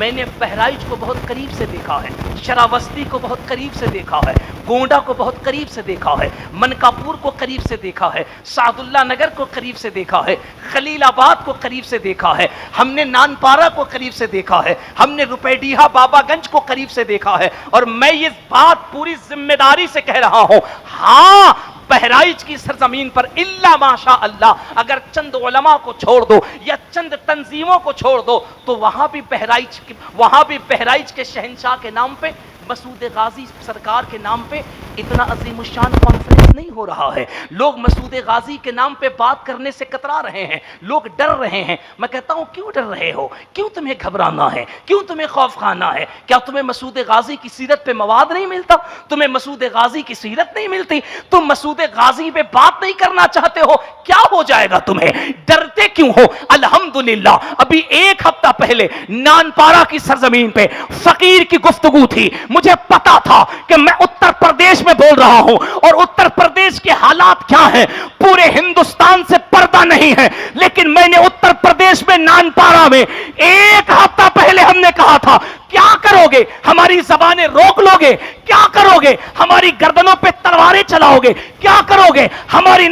میں نے بہرائچ کو بہت قریب سے دیکھا ہے, شراوستی کو بہت قریب سے دیکھا ہے, گونڈا کو بہت قریب سے دیکھا ہے, منکاپور کو قریب سے دیکھا ہے, سعد اللہ نگر کو قریب سے دیکھا ہے, خلیل آباد کو قریب سے دیکھا ہے, ہم نے نانپارہ کو قریب سے دیکھا ہے, ہم نے روپیڈیہا بابا گنج کو قریب سے دیکھا ہے. اور میں یہ بات پوری ذمہ داری سے کہہ رہا ہوں, ہاں بہرائچ کی سرزمین پر الا ماشاء اللہ اگر چند علماء کو چھوڑ دو یا چند تنظیموں کو چھوڑ دو تو وہاں بھی بہرائچ کے شہنشاہ کے نام پہ, مسعود غازی سرکار کے نام پہ اتنا عظیم الشان کانفرنس نہیں ہو رہا ہے. لوگ مسعود غازی کے نام پہ بات کرنے سے کترا رہے ہیں, لوگ ڈر رہے ہیں. میں کہتا ہوں کیوں ڈر رہے ہو, کیوں تمہیں گھبرانا ہے, کیوں تمہیں خوف کھانا ہے؟ کیا تمہیں مسعود غازی کی سیرت پہ مواد نہیں ملتا؟ تمہیں مسعود غازی کی سیرت نہیں ملتی؟ تم مسعود غازی پہ بات نہیں کرنا چاہتے ہو؟ کیا ہو جائے گا تمہیں؟ ڈرتے کیوں ہو؟ الحمدللہ ابھی ایک ہفتہ پہلے نانپارہ کی سرزمین پہ فقیر کی گفتگو تھی. مجھے پتا تھا کہ میں اتر پردیش میں بول رہا ہوں اور اتر پردیش کے حالات کیا ہیں پورے ہندوستان سے پردہ نہیں ہے, لیکن میں نے اتر پردیش میں نانپارہ میں ایک ہفتہ پہلے ہم نے کہا تھا کیا کرو گے؟ ہماری زبانیں روک لو گے؟ کیا کرو گے؟ ہماری گردنوں پہ تلواریں چلاؤ گے؟ کیا کرو گے؟ ہماری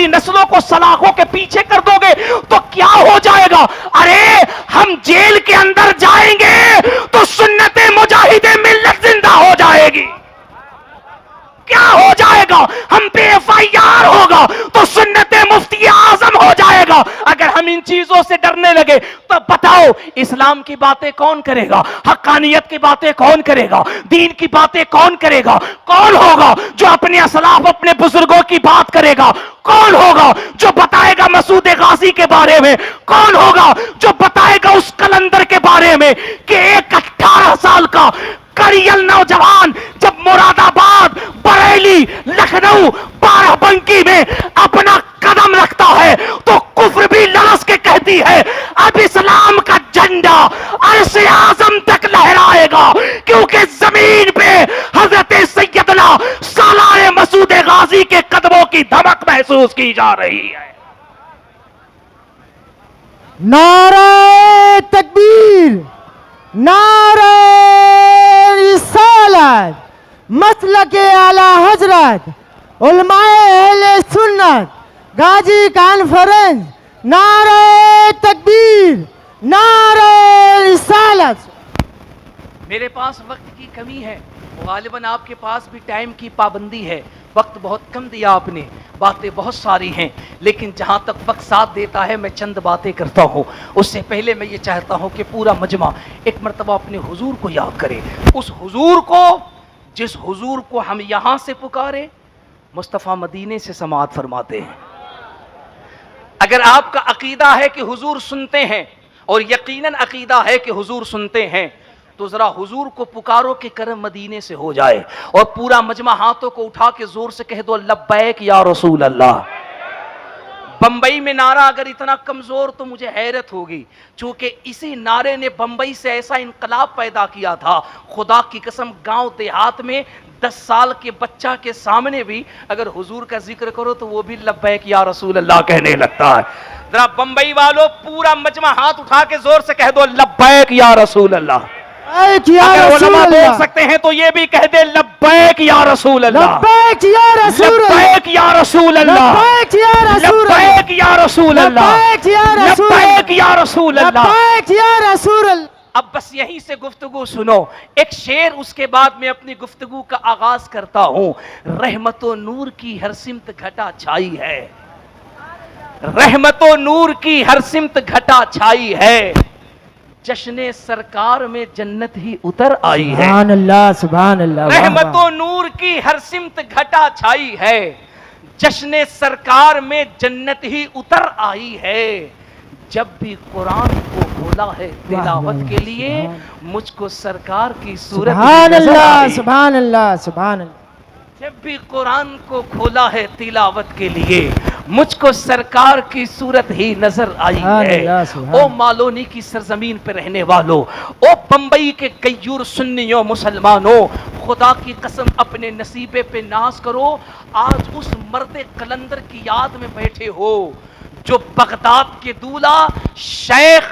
نسلوں کو سلاخوں کے پیچھے کر دو گے تو کیا ہو جائے گا؟ ارے ہم جیل کے اندر جائیں گے تو سنت مجاہد ملت زندہ ہو جائے گی. کیا ہو جائے گا؟ ہم پہ ایف آئی آر ہوگا تو سنت مفتی اعظم ہو جائے گا. اگر ہم ان چیزوں سے ڈرنے لگے تو بتاؤ اسلام کی باتیں کون کرے گا؟ حقانیت کی باتیں کون کرے گا؟ دین کی باتیں کون کرے گا؟ کون ہوگا جو اپنے اسلاف اپنے بزرگوں کی بات کرے گا؟ کون ہوگا جو بتائے گا مسعود غازی کے بارے میں؟ کون ہوگا جو بتائے گا اس قلندر کے بارے میں کہ ایک 18 سال کا کریل نوجوان جب مراد آباد، بریلی، لکھنؤ، بارہ بنکی میں اپنا قدم رکھتا ہے تو کفر بھی لرز کے کہتی ہے اب اسلام کا جھنڈا عرش اعظم تک لہرائے گا، کیونکہ زمین پہ حضرت سیدنا سالار مسعود غازی کے قدموں کی دھمک محسوس کی جا رہی ہے. نعرہ تکبیر، نعرہ رسالت، مسلک اعلی حضرت، علماء اہل سنت، غازی کانفرنس، نعرہ تکبیر، نعرہ رسالت. میرے پاس وقت کی کمی ہے، غالباً آپ کے پاس بھی ٹائم کی پابندی ہے، وقت بہت کم دیا آپ نے، باتیں بہت ساری ہیں، لیکن جہاں تک وقت ساتھ دیتا ہے میں چند باتیں کرتا ہوں. اس سے پہلے میں یہ چاہتا ہوں کہ پورا مجمع ایک مرتبہ اپنے حضور کو یاد کرے، اس حضور کو جس حضور کو ہم یہاں سے پکارے مصطفیٰ مدینے سے سماعت فرماتے ہیں. اگر آپ کا عقیدہ ہے کہ حضور سنتے ہیں اور یقیناً عقیدہ ہے کہ حضور سنتے ہیں تو ذرا حضور کو پکارو کہ کرم مدینے سے ہو جائے، اور پورا مجمع ہاتھوں کو اٹھا کے زور سے کہہ دو لبیک یا رسول اللہ. بمبئی میں نعرہ اگر اتنا کمزور تو مجھے حیرت ہوگی، چونکہ اسی نعرے نے بمبئی سے ایسا انقلاب پیدا کیا تھا. خدا کی قسم گاؤں دیہات میں 10 سال کے بچہ کے سامنے بھی اگر حضور کا ذکر کرو تو وہ بھی لبیک یا رسول اللہ کہنے لگتا ہے. ذرا بمبئی والوں پورا مجمع ہاتھ اٹھا کے زور سے کہہ دو لبیک یا رسول اللہ. اگر علماء بول سکتے ہیں تو یہ بھی کہہ دے لبیک یا رسول اللہ، لبیک یا رسول اللہ، لبیک یا رسول اللہ، لبیک یا رسول اللہ، لبیک یا رسول اللہ، لبیک یا رسول اللہ، لبیک یا رسول اللہ. لبیک یا رسول اللہ. اب بس یہیں سے گفتگو سنو، ایک شعر اس کے بعد میں اپنی گفتگو کا آغاز کرتا ہوں. رحمت و نور کی ہر سمت گھٹا چھائی ہے، رحمت و نور کی ہر سمت گھٹا چھائی ہے، جشن سرکار میں جنت ہی اتر آئی ہے. سبحان اللہ، سبحان اللہ. رحمت و نور کی ہر سمت گھٹا چھائی ہے، جشن سرکار میں جنت ہی اتر آئی ہے. جب بھی قرآن کو کھولا ہے تلاوت کے لیے مجھ کو سرکار کی صورت سبحان نظر اللہ، آئی. سبحان اللہ، سبحان اللہ. جب بھی قرآن کو کھولا ہے تلاوت کے لیے مجھ کو سرکار کی صورت ہی نظر آئی ہے. او مالونی کی سرزمین پہ رہنے والوں، او بمبئی کے غیور سنیوں مسلمانوں، خدا کی قسم اپنے نصیبے پہ ناز کرو. آج اس مرد قلندر کی یاد میں بیٹھے ہو جو بغداد کے دولہ شیخ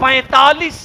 45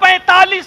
45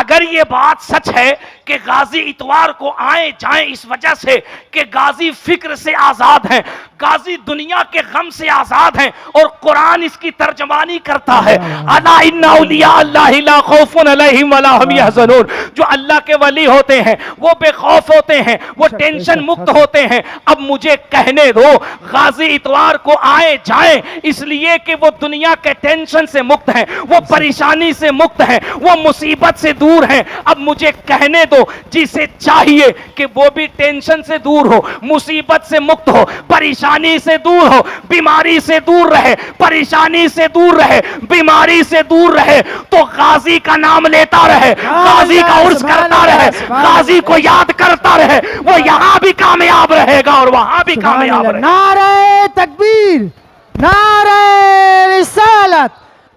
اگر یہ بات سچ ہے کہ غازی اتوار کو آئیں جائیں اس وجہ سے کہ غازی فکر سے آزاد ہیں، غازی دنیا کے غم سے آزاد ہیں، اور قرآن اس کی ترجمانی کرتا ہے الا ان اولیاء اللہ لا خوف علیہم ولا هم يحزنون، جو اللہ کے ولی ہوتے ہیں وہ بے خوف ہوتے ہیں، وہ ٹینشن مکت ہوتے ہیں۔ اب مجھے کہنے دو غازی اتوار کو آئیں جائیں اس لیے کہ وہ دنیا کے ٹینشن سے مکت ہیں، وہ پریشانی سے مکت ہیں، وہ مصیبت سے دور ہیں۔ اب مجھے کہنے دو جسے چاہیے کہ وہ بھی ٹینشن سے دور ہو، مصیبت سے مکت ہو، پریشانی سے دور ہو، بیماری سے دور رہے، پریشانی سے دور رہے، بیماری سے دور رہے، تو غازی کا نام لیتا رہے، غازی کا عرس کرتا رہے، غازی کو یاد کرتا رہے، وہ یہاں بھی کامیاب رہے گا اور وہاں بھی کامیاب رہے گا۔ نعرہ تکبیر، نعرہ رسالت،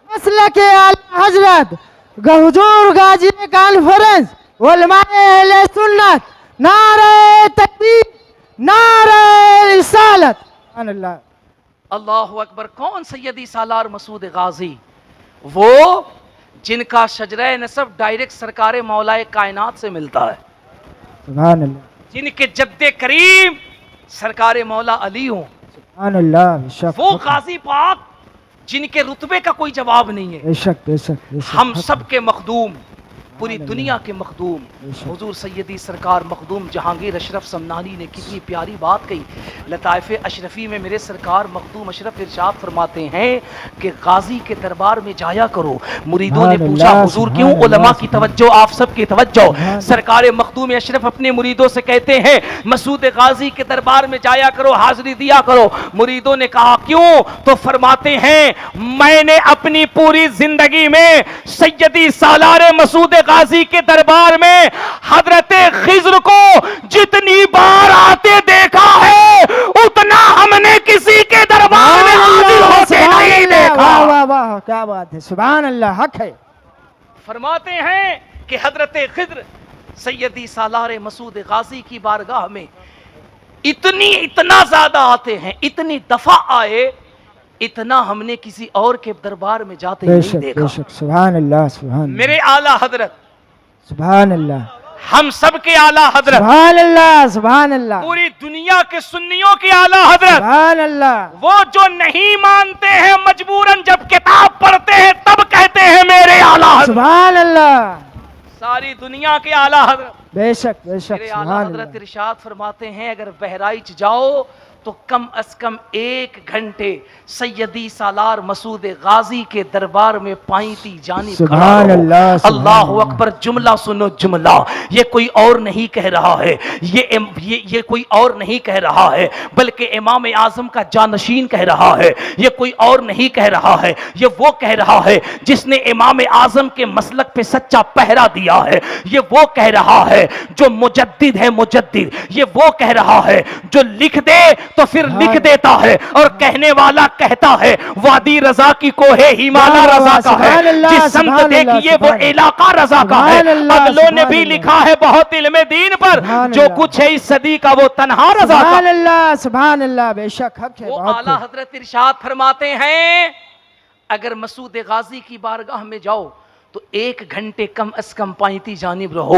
مسلک اعلی حضرت حضور غازی کانفرنس علماء اہل سنت، نعرہ تکبیر، نعرہ رسالت۔ سبحان اللہ۔ اللہ اکبر۔ کون سیدی سالار مسعود غازی؟ وہ جن کا شجرہ نسب ڈائریکٹ سرکار مولا کائنات سے ملتا ہے، سبحان اللہ، جن کے جد کریم سرکار مولا علی ہوں، سبحان اللہ، بے شک وہ غازی پاک جن کے رتبے کا کوئی جواب نہیں ہے، بے شک بے شک بے شک۔ ہم سب کے مخدوم، پوری دنیا کے مخدوم حضور سیدی سرکار مخدوم جہانگیر اشرف سمنانی نے کتنی پیاری بات کہی۔ لطائف اشرفی میں میرے سرکار مخدوم اشرف ارشاد فرماتے ہیں کہ غازی کے دربار میں جایا کرو۔ مریدوں نے پوچھا حضور کیوں؟ علماء کی توجہ، آپ سب کی توجہ۔ سرکار مخدوم اشرف اپنے مریدوں سے کہتے ہیں مسعود غازی کے دربار میں جایا کرو، حاضری دیا کرو۔ مریدوں نے کہا کیوں؟ تو فرماتے ہیں میں نے اپنی پوری زندگی میں سیدی سالار مسعود غازی کے دربار میں حضرت خضر کو جتنی بار آتے دیکھا ہے اتنا ہم نے کسی کے دربار میں حاضر ہوتے نہیں دیکھا۔ واہ واہ واہ، کیا بات ہے، سبحان اللہ، حق ہے۔ فرماتے ہیں کہ حضرت خضر سیدی سالار مسعود غازی کی بارگاہ میں اتنا زیادہ آتے ہیں، اتنی دفعہ آئے، اتنا ہم نے کسی اور کے دربار میں جاتے بے نہیں شک بے دیکھا۔ شک، سبحان اللہ، سبحان اللہ، میرے اعلیٰ حضرت، سبحان اللہ، ہم سب کے اعلیٰ حضرت، سبحان اللہ، سبحان اللہ، پوری دنیا کے سنیوں کے اعلیٰ حضرت، سبحان اللہ، وہ جو نہیں مانتے ہیں مجبوراً جب کتاب پڑھتے ہیں تب کہتے ہیں میرے اعلیٰ حضرت، سبحان اللہ، ساری دنیا کے اعلیٰ حضرت۔ بے شک بے شک، میرے اعلیٰ سبحان حضرت اللہ، ارشاد فرماتے ہیں اگر بہرائچ جاؤ تو کم از کم 1 گھنٹے سیدی سالار مسعود غازی کے دربار میں پائیتی جانب کھڑا سبحان رہو۔ اللہ، سبحان اللہ اللہ۔ اکبر۔ جملہ سنو، جملہ یہ کوئی اور نہیں کہہ رہا ہے، یہ کوئی اور نہیں کہہ رہا ہے بلکہ امام اعظم کا جانشین کہہ رہا ہے۔ یہ کوئی اور نہیں کہہ رہا ہے، یہ وہ کہہ رہا ہے جس نے امام اعظم کے مسلک پہ سچا پہرا دیا ہے۔ یہ وہ کہہ رہا ہے جو مجدد ہے، مجدد۔ یہ وہ کہہ رہا ہے جو لکھ دے تو پھر لکھ دیتا ہے، اور کہنے والا کہتا ہے وادی رضا کی کوہ ہمالا رضا کا ہے، جس سمت دیکھیے وہ علاقہ رضا کا ہے۔ اگلوں نے بھی لکھا ہے بہت علم دین پر، جو کچھ ہے اس صدی کا وہ تنہا رضا کا۔ سبحان اللہ، سبحان اللہ، بے شک حق ہے، وہ بہت اعلیٰ حضرت ارشاد فرماتے ہیں اگر مسعود غازی کی بارگاہ میں جاؤ تو 1 گھنٹے کم از کم پائیتی جانب رہو۔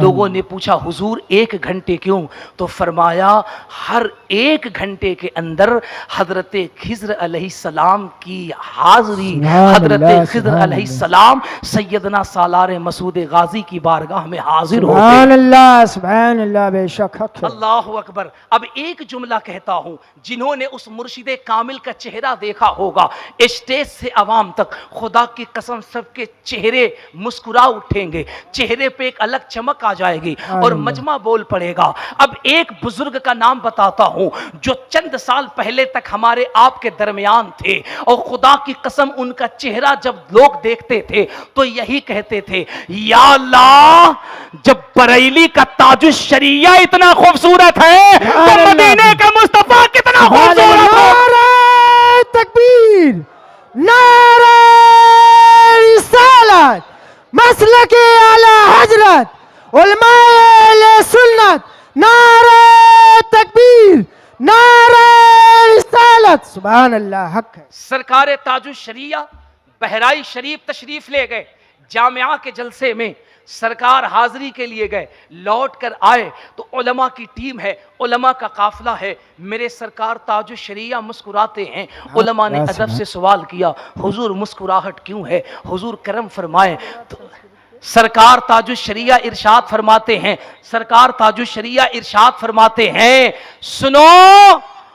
لوگوں نے پوچھا حضور 1 گھنٹے کیوں؟ تو فرمایا ہر 1 گھنٹے کے اندر حضرت خضر علیہ السلام کی حاضری، حضرت خضر علیہ السلام سیدنا سالار مسعود غازی کی بارگاہ میں حاضر ہوتے ہیں۔ سبحان اللہ، سبحان اللہ، بے شک حق ہے۔ اللہ اکبر۔ اب ایک جملہ کہتا ہوں، جنہوں نے اس مرشد کامل کا چہرہ دیکھا ہوگا اسٹیج سے عوام تک، خدا کی قسم سب کے چہرے مسکرا اٹھیں گے، چہرے پہ ایک الگ چمک آ جائے گی اور مجمع بول پڑے گا۔ اب ایک بزرگ کا نام بتاتا ہوں جو چند سال پہلے تک ہمارے آپ کے درمیان تھے، اور خدا کی قسم ان کا چہرہ جب لوگ دیکھتے تھے تو یہی کہتے تھے یا اللہ جب بریلی کا تاج الشریعہ اتنا خوبصورت ہے تو مدینے کا مصطفیٰ کتنا خوبصورت ہے۔ نعرہ تکبیر، نعرہ رسالت، مسلک اعلی حضرت علماء اہل سنت، نعرہ تکبیر، نعرہ رسالت، سبحان اللہ، حق ہے۔ سرکار تاج الشریعہ بہرائچ شریف تشریف لے گئے، جامعہ کے جلسے میں سرکار حاضری کے لیے گئے, لوٹ کر آئے تو علماء کی ٹیم ہے, علماء کا قافلہ ہے, میرے سرکار تاج الشریعہ مسکراتے ہیں. علماء نے ادب سے سوال کیا, حضور مسکراہٹ کیوں ہے, حضور کرم فرمائیں. تو سرکار تاج الشریعہ ارشاد فرماتے ہیں, سرکار تاج الشریعہ ارشاد فرماتے ہیں, سنو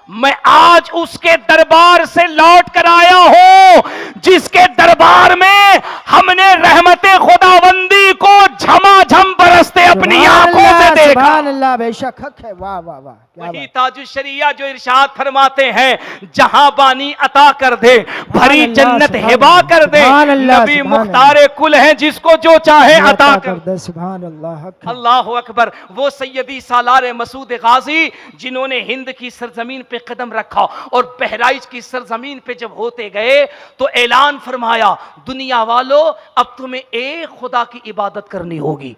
میں آج اس کے دربار سے لوٹ کر آیا ہوں جس کے دربار میں ہم نے رحمت خداوندی کو جھما جھم برستے اپنی آنکھوں سے دیکھا. سبحان اللہ, بے شک حق ہے. واہ واہ واہ, کیا وہی بات. تاج الشریعہ جو ارشاد فرماتے ہیں, جہاں بانی عطا کر دے, بھری اللہ, جنت سبحان ہبا اللہ, کر دے, سبحان اللہ, نبی سبحان مختار کل ہیں جس کو جو چاہے عطا کر دے. دے. سبحان اللہ, حق ہے. اللہ اکبر. وہ سیدی سالار مسعود غازی جنہوں نے ہند کی سرزمین پہ قدم رکھا اور بہرائچ کی سرزمین پہ جب ہوتے گئے تو اعلان فرمایا, دنیا والو اب تمہیں ایک خدا کی عبادت کرنی ہوگی,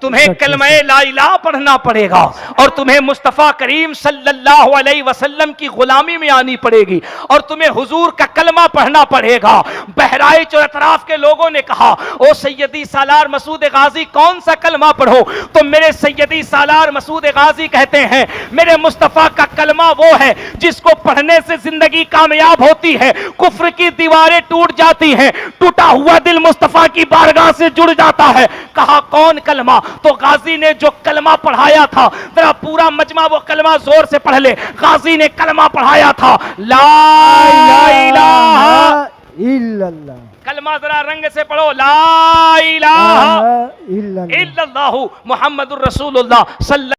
تمہیں کلمہ لا الہ پڑھنا پڑے گا اور تمہیں مصطفیٰ کریم صلی اللہ علیہ وسلم کی غلامی میں آنی پڑے گی اور تمہیں حضور کا کلمہ پڑھنا پڑے گا. بہرائچ اور اطراف کے لوگوں نے کہا, او سیدی سالار مسعود غازی کون سا کلمہ پڑھو؟ تو میرے سیدی سالار مسعود غازی کہتے ہیں, میرے مصطفیٰ کا کلمہ وہ ہے جس کو پڑھنے سے زندگی کامیاب ہوتی ہے, کفر کی دیواریں ٹوٹ جاتی ہیں, ٹوٹا ہوا دل مصطفیٰ کی بارگاہ سے جڑ جاتا ہے. کہا کون کلمہ؟ تو غازی نے جو کلمہ پڑھایا تھا, ذرا پورا مجمع وہ کلمہ زور سے پڑھ لے. غازی نے کلمہ پڑھایا تھا, لا الہ الا اللہ, کلمہ ذرا رنگ سے پڑھو, لا الہ الا اللہ. الا اللہ محمد الرسول اللہ صلی